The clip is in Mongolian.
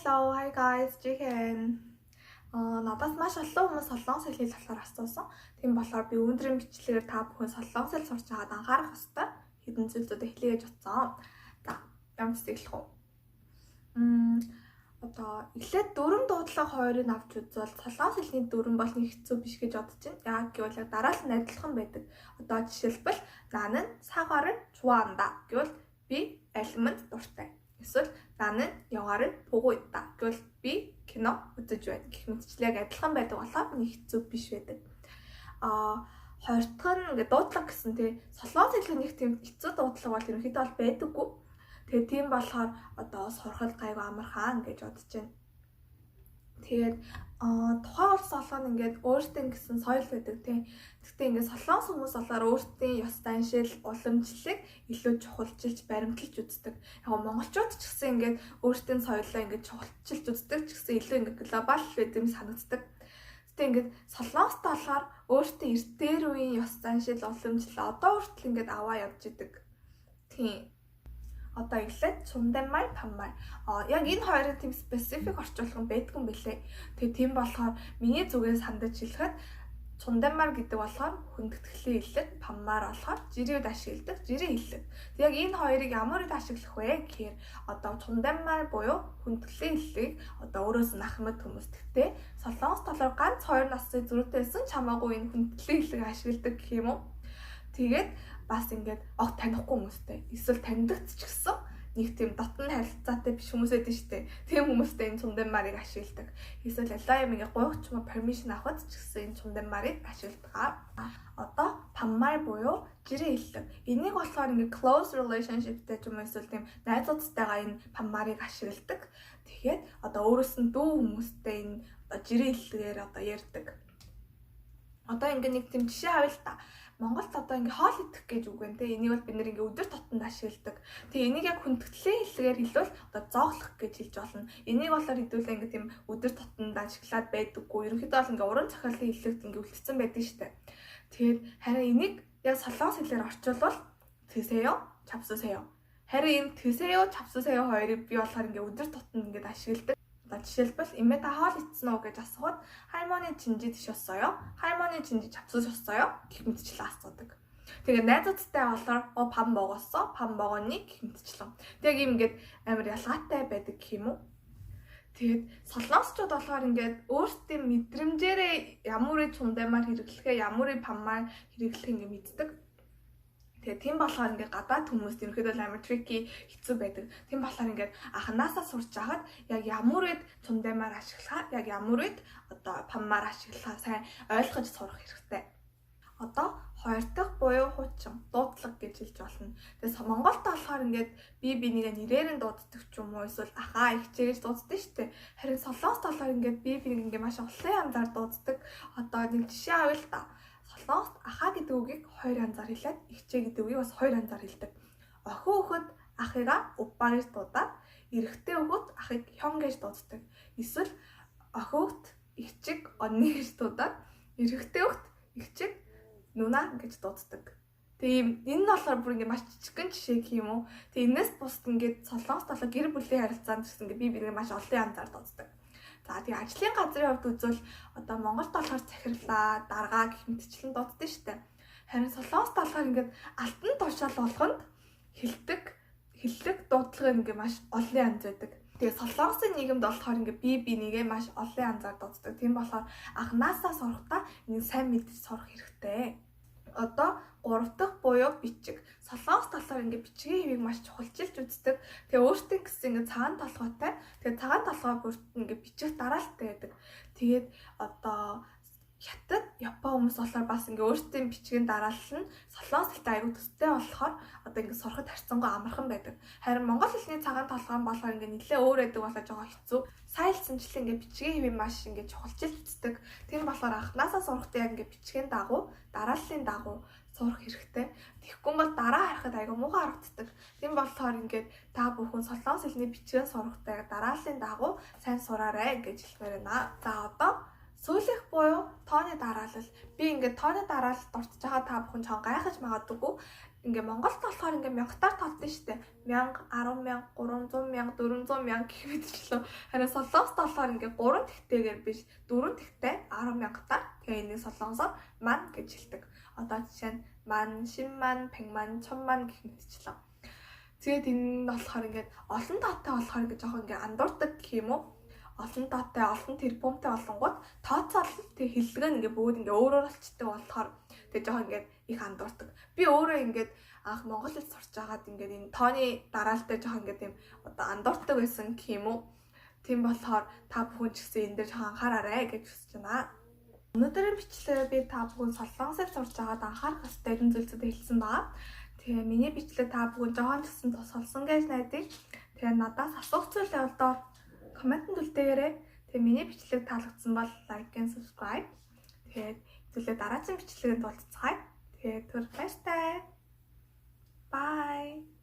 Hello, hi guys, Jihen. Надаас маш олон хүмүүс солонгос хэлийг болохоор асуусан. Тийм болохоор би өнөөдрийн бичлэгээр та бүхэн солонгос хэл сурч байгаад анхаарах ёстой хэдэн зүйлсүүдийг хэлье гэж утсан. За, ямц эхлэх үү? Эхлээд дүрм дуудлага хоёрыг авч үзвэл солонгос хэлний дүрм бол нэг хэцүү биш гэж бодож байна. Яг гэвэл дараалал нь адилхан байдаг. Жишээлбэл 나는 사과를 좋아한다 гэвэл би алиманд дуртай. Эсвэл 나는 영화를 보고 있다 гэвэл би кино үзэж байна гэх мэтчлэг адилхан байдаг болохоор нэг хэцүү биш байдаг. Хоёр дахь нь ингээд дуудлага гэсэн тий солонгос хэлний нэг тийм хэцүү дуудлага бол ерөнхийдөө бол байдаггүй. Тэгээ тийм болохоор сурахад гайгүй амархан гэж бодож байна. Тэгээд тухайн улс болгоно ингээд өөртөө гэсэн соёл байдаг тийм. Гэхдээ ингээд солонгос хүмүүс болохоор өөртөө ёс заншил, уламжлалыг илүү чухалчилж, баримталж үздэг. Яг монголчууд ч гэсэн ингээд өөртөө соёлоо ингээд чухалчилж үздэг ч гэсэн илүү ингээд глобал гэдэг юм санагддаг. Гэтэ ингээд солонгост болохоор өөртөө эрт дээр үеийн ёс заншил, уламжлал одоо хүртэл ингээд аваа явж идэг. Тийм. Эхлээд 존댓말, 반말. Яг энэ хоёрын тийм специфик орчуулга нь байдгүй юм билээ. Тэгээ тийм болохоор миний зүгээс хандаж хэлэхэд 존댓말 гэдэг болохоор хүндэтгэлийн хэллэг, 반말 болохоор жирийн үед ашигладаг жирийн хэллэг. Тэг яг энэ хоёрыг ямар үед ашиглах вэ гэхээр 존댓말 буюу хүндэтгэлийн хэллэг өөрөөс нь ах мэд хүмүүс тэгтээ солонгос талаар ганц 2 насны зүрхтэй байсан ч хамаагүй энэ хүндэтгэлийн хэллэг ашигладаг гэх юм уу. Тэгээд бас ингээд танихгүй хүмүүстэй эсвэл таньдагт ч гэсэн нэг тийм дотн харилцаатай биш хүмүүс байдаг шүү дээ. Тийм хүмүүстэй энэ 존댓말ыг ашигладаг. Эсвэл ялаа юм ингээд гойх ч юм уу permission авахд ч гэсэн энэ 존댓말ыг ашигладаг. 반말 буюу жирийн хэллэг. Энийг болохоор ингээд close relationshipтэй ч юм уу эсвэл тийм найзуудтайгаа энэ 반말ыг ашигладаг. Тэгэхээр өөрөөс нь дүү хүмүүстэй энэ жирийн хэллэгээр ярьдаг. Ингээд нэг тийм жишээ авъя л та. Монголд ингээ хоол идэх гэж үг байна те. Энийг бол бид нэр ингээ өдөр тутамд ашигладаг. Тэгээ энийг яг хүндэтгэлийн хэллэгээр хэлвэл зоглох гэж хэлж болно. Энийг болохоор хэдүүлээ ингээ тийм өдөр тутамд ашиглаад байдаггүй. Ерөнхийдөө бол ингээ уран зохиолын хэллэгт ингээ үлдсэн байдаг штэ. Тэгэхээр харин энийг яг солонгос хэлээр орчуулвал 드세요, 잡수세요. Харин энэ 드세요, 잡수세요 хоёрыг би болохоор ингээ өдөр тутамд ингээ ашигладаг. жишээлбэл имээ та хоол идсэн үү гэж асуухад 할머니 진지 드셨어요? 할머니 진지 잡수셨어요? гэх мэтчлэн асуудаг. Тэгээ найзуудтай болохоор 밥 먹었어? 밥 먹었니? гэх мэтчлэн. Тэг ийм ингээд амар ялгаатай байдаг гэх юм уу? Тэгээд солонгосчууд болохоор ингээд өөрсдийн мэдрэмжээрээ ямар их 존댓말 хэрэглэхээ, ямар их 반말 хэрэглэх ингээд мэддэг. Тэгээ тийм болохоор ингээд гадаад хүмүүст ерөнхийдөө амар tricky хэцүү байдаг. Тийм болохоор ингээд анханасаа сурч байхад яг ямар үед 존댓말 ашиглахаа, яг ямар үед 반말 ашиглахаа сайн ойлгож сурах хэрэгтэй. Хоёр дахь буюу хуучин дуудлага гэж хэлж болно. Тэгээс Монголд болохоор ингээд би нэгэ нэрээр нь дууддаг ч юм уу эсвэл ахаа ихчээж дууддаг шүү дээ. Харин солонгост болохоор ингээд би ингээд маш олон янзаар дууддаг. Нэг жишээ авъя л та. Солонгост ахаа гэдэг үгийг 2 янзаар хэлээд ихчээ гэдэг үгийг бас 2 янзаар хэлдэг. Охин хөхөд ахыгаа 오빠 гэж дуудаад эрэгтэй хөхөд ахыг 형 гэж дууддаг. Эсвэл охин хөхд ихчиг 언니 гэж дуудаад эрэгтэй хөхд ихчиг 누나 гэж дууддаг. Тэгээ энэ нь болохоор бүр ингээд маш жижигхэн жишээ гэх юм уу. Тэгээ энэс бусд ингээд солонгос талаа гэр бүлийн харилцаанд гэсэн ингээд би маш олон янзаар дууддаг. За тэгээ ажлын газрын хувьд үзвэл Монголд болохоор захирлаа, даргаа гэх мэтчлэн дууддаг штэ. Харин солонгост болохоор ингээд алтан тушаал болгонд хэллэг дуудлага ингээд маш олон янз байдаг. Тэгээ солонгосын нийгэмд болохоор ингээд би нэгээ маш олон янзаар дууддаг. Тийм болохоор анханасаа сурахдаа энэ сайн мэдж сурах хэрэгтэй. 3 дахь буюу бичиг. Солонгос талаар ингээд бичгийн хэвийг маш чухалчилж үздэг. Тэгээ өөртөө гэсэн ингээд цагаан толгойтой. Тэгээ цагаан толгой бүрт ингээд бичих дараалалтай байдаг. Тэгээд хятад, Япон хүмүүс болохоор бас ингээд өөртөө бичгийн дараалал нь солонгос хэлтэй аягүй төстэй болохоор ингээд сурахад харьцангуй амархан байдаг. Харин монгол хэлний цагаан толгой болохоор ингээд нэлээ өөр байдаг болоо жоо хэцүү. Сайлсанчлан ингээд бичгийн хэвийг маш ингээд чухалчилж үздэг. Тийм болохоор анханасаа сурахдаа яг ингээд бичгийн дагуу, дарааллын дагуу сурах хэрэгтэй. Тэгэхгүй бол дараа харахад аягүй муухай харагддаг. Тийм болохоор ингээд та бүхэн солонгос хэлний бичгийн сурахдаа дарааллын дагуу сайн сураарай гэж хэлмээр байна. За сүүлийнх буюу тооны дараалал. Би ингээд тооны дараалалд орчиж байгаа та бүхэн чон гайхаж магадгүй. ингээ Монголд болохоор ингээ мянгатаар толдсон шүү дээ. 1000, 10,000, 300,000, 400,000 гэх мэтчлээ. Харин Солонгост болохоор ингээ 3 тэгтэйгээр биш 4 тэгтэй 10,000-аар тэгээ энийг солонгосоор ман гэж хэлдэг. Одоо жишээ нь ман, шин ман, пян ман, чон ман гэх мэтчлээ. Тэгээд энэ нь болохоор ингээ олон тоотой болохоор ингээ жоохон ингээ андуурдаг гэх юм уу? Олон тоотой, олон тэрбумтай болонгууд тооцоол тэг хэллэг нь ингээ бүгд ингээ өөрөөр болчдөг болохоор тэг жоохон ингээ их андуурдаг. Би өөрөө ингээд анх монгол хэл сурч байгаад ингээд энэ тооны дараалтай жоохон ингээд юм одоо андуурдаг байсан гэх юм уу? Тийм болохоор та бүхэн ч гэсэн энэ дээр жоохон анхаараарай гэж хүсэж байна. Өнөөдрийн бичлэгээ би та бүхэн солонгосоор сурч байгаад анхаарах ёстой энэ зүйлсүүдийг хэлсэн баа. Тэгээ миний бичлэг та бүхэн жоохон ч гэсэн тусалсан гэж найдаж. Тэгээ надаас асуух зүйл явдал комментод үлдээгээрэй. Тэгээ миний бичлэг таалагдсан бол лайк and subscribe. Тэгээд хэвлээ дараагийн бичлэгэнд уулзцгаая. Тэгээд баяртай. Bye.